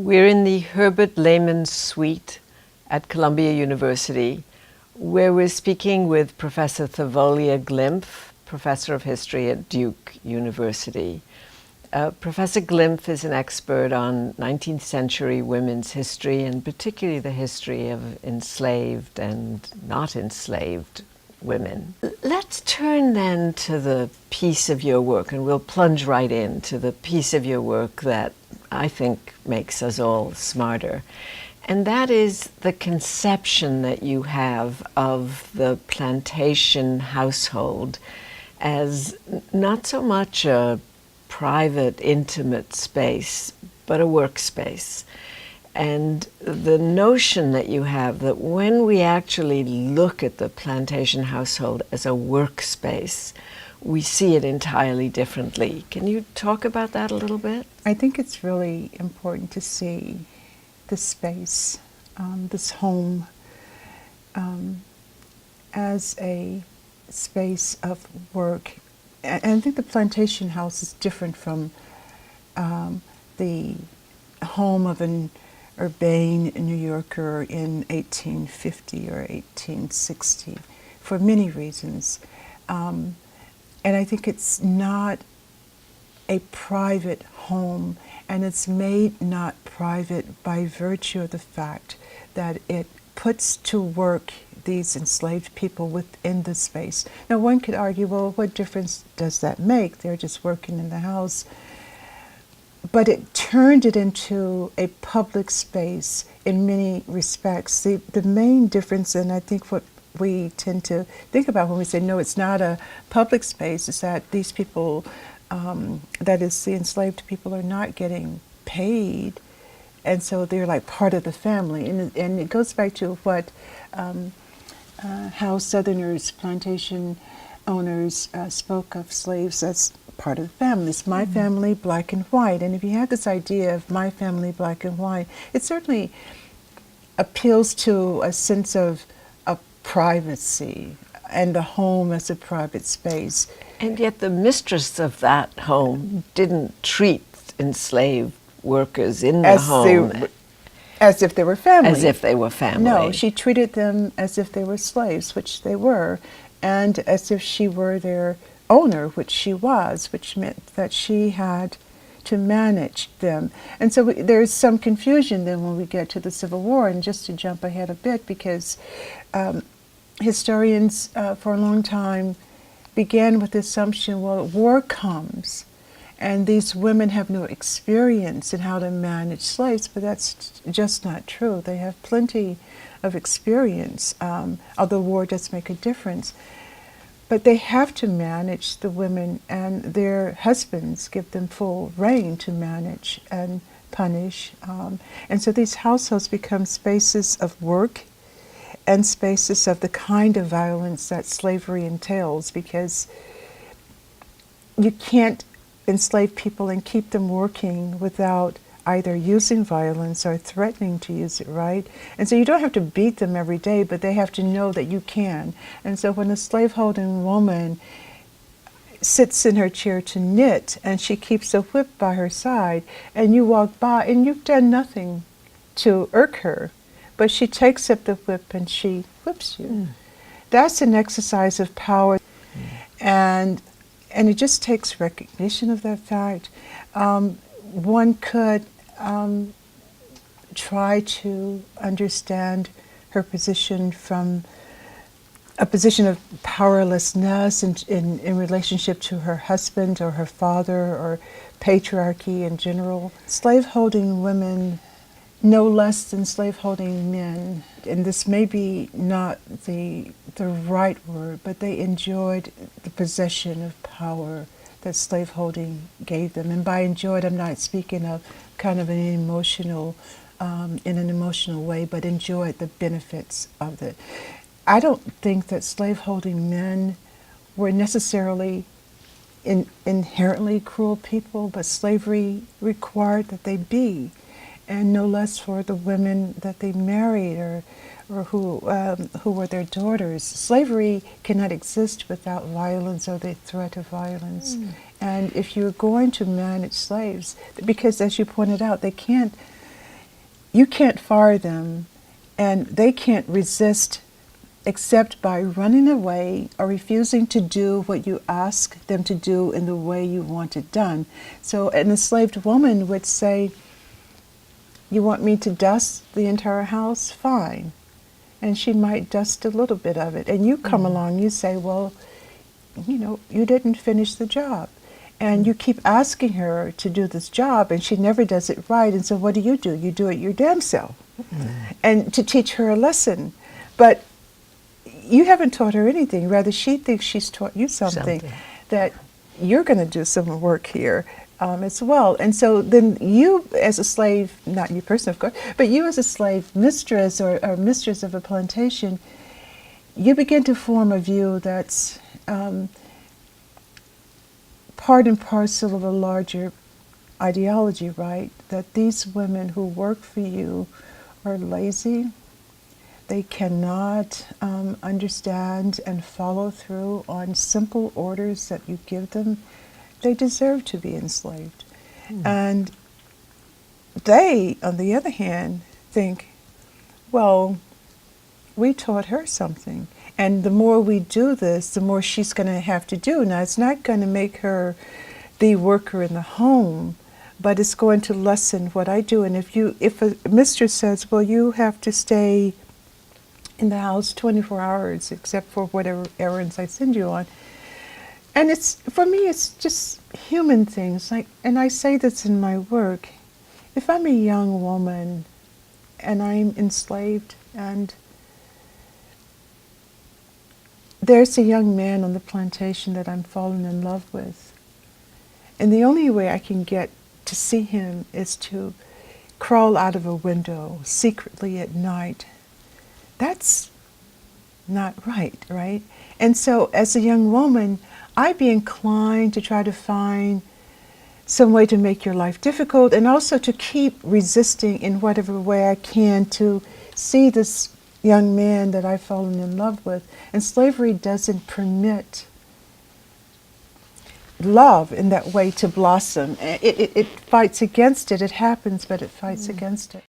We're in the Herbert Lehman Suite at Columbia University, where we're speaking with Professor Thavolia Glymph, Professor of History at Duke University. Professor Glymph is an expert on 19th century women's history, and particularly the history of enslaved and not enslaved women. Let's turn then to the piece of your work, and we'll plunge right into the piece of your work that I think makes us all smarter. And that is the conception that you have of the plantation household as not so much a private, intimate space, but a workspace. And the notion that you have that when we actually look at the plantation household as a workspace, we see it entirely differently. Can you talk about that a little bit? I think it's really important to see this space, this home, as a space of work. And I think the plantation house is different from the home of an urbane New Yorker in 1850 or 1860 for many reasons. And I think it's not a private home, and it's made not private by virtue of the fact that it puts to work these enslaved people within the space. Now, one could argue, well, what difference does that make? They're just working in the house. But it turned it into a public space in many respects. The main difference, and I think what we tend to think about when we say, no, it's not a public space, is that these people, that is, the enslaved people, are not getting paid. And so they're like part of the family. And it goes back to what, how Southerners, plantation owners, spoke of slaves as part of the family. It's my family, black and white. And if you have this idea of my family, black and white, it certainly appeals to a sense of privacy and the home as a private space. And yet the mistress of that home didn't treat enslaved workers in the home as if they were family. As if they were family. No, she treated them as if they were slaves, which they were, and as if she were their owner, which she was, which meant that she had to manage them. And so there's some confusion then when we get to the Civil War, and just to jump ahead a bit, because historians for a long time began with the assumption, well, war comes, and these women have no experience in how to manage slaves, but that's just not true. They have plenty of experience, although war does make a difference. But they have to manage the women, and their husbands give them full reign to manage and punish. And so these households become spaces of work and spaces of the kind of violence that slavery entails, because you can't enslave people and keep them working without either using violence or threatening to use it, right? And so you don't have to beat them every day, but they have to know that you can. And so when a slaveholding woman sits in her chair to knit, and she keeps a whip by her side, and you walk by and you've done nothing to irk her, but she takes up the whip and she whips you. That's an exercise of power. And it just takes recognition of that fact. One could try to understand her position from a position of powerlessness in relationship to her husband or her father or patriarchy in general. Slaveholding women, no less than slaveholding men, and this may be not the right word, but they enjoyed the possession of power that slaveholding gave them. And by enjoyed, I'm not speaking of kind of an emotional, in an emotional way, but enjoyed the benefits of it. I don't think that slaveholding men were necessarily inherently cruel people, but slavery required that they be, and no less for the women that they married or who were their daughters. Slavery cannot exist without violence or the threat of violence. And if you're going to manage slaves, because as you pointed out, they can't you can't fire them, and they can't resist except by running away or refusing to do what you ask them to do in the way you want it done. So an enslaved woman would say, you want me to dust the entire house? Fine. And she might dust a little bit of it. And you come along, you say, well, you know, you didn't finish the job. And you keep asking her to do this job, and she never does it right. And so what do? You do it your damn self. And to teach her a lesson. But you haven't taught her anything. Rather, she thinks she's taught you something. That you're going to do some work here as well. And so then you as a slave, not you personally, of course, but you as a slave mistress or mistress of a plantation, you begin to form a view that's part and parcel of a larger ideology, right? That these women who work for you are lazy. They cannot understand and follow through on simple orders that you give them. They deserve to be enslaved. And they, on the other hand, think, well, we taught her something. And the more we do this, the more she's going to have to do. Now, it's not going to make her the worker in the home, but it's going to lessen what I do. And if a mistress says, well, you have to stay in the house 24 hours, except for whatever errands I send you on. And it's, for me, it's just human things. Like, and I say this in my work. If I'm a young woman and I'm enslaved, and there's a young man on the plantation that I'm falling in love with, and the only way I can get to see him is to crawl out of a window secretly at night, that's not right, right? And so as a young woman, I'd be inclined to try to find some way to make your life difficult, and also to keep resisting in whatever way I can to see this young man that I've fallen in love with. And slavery doesn't permit love in that way to blossom. It fights against it. It happens, but it fights against it.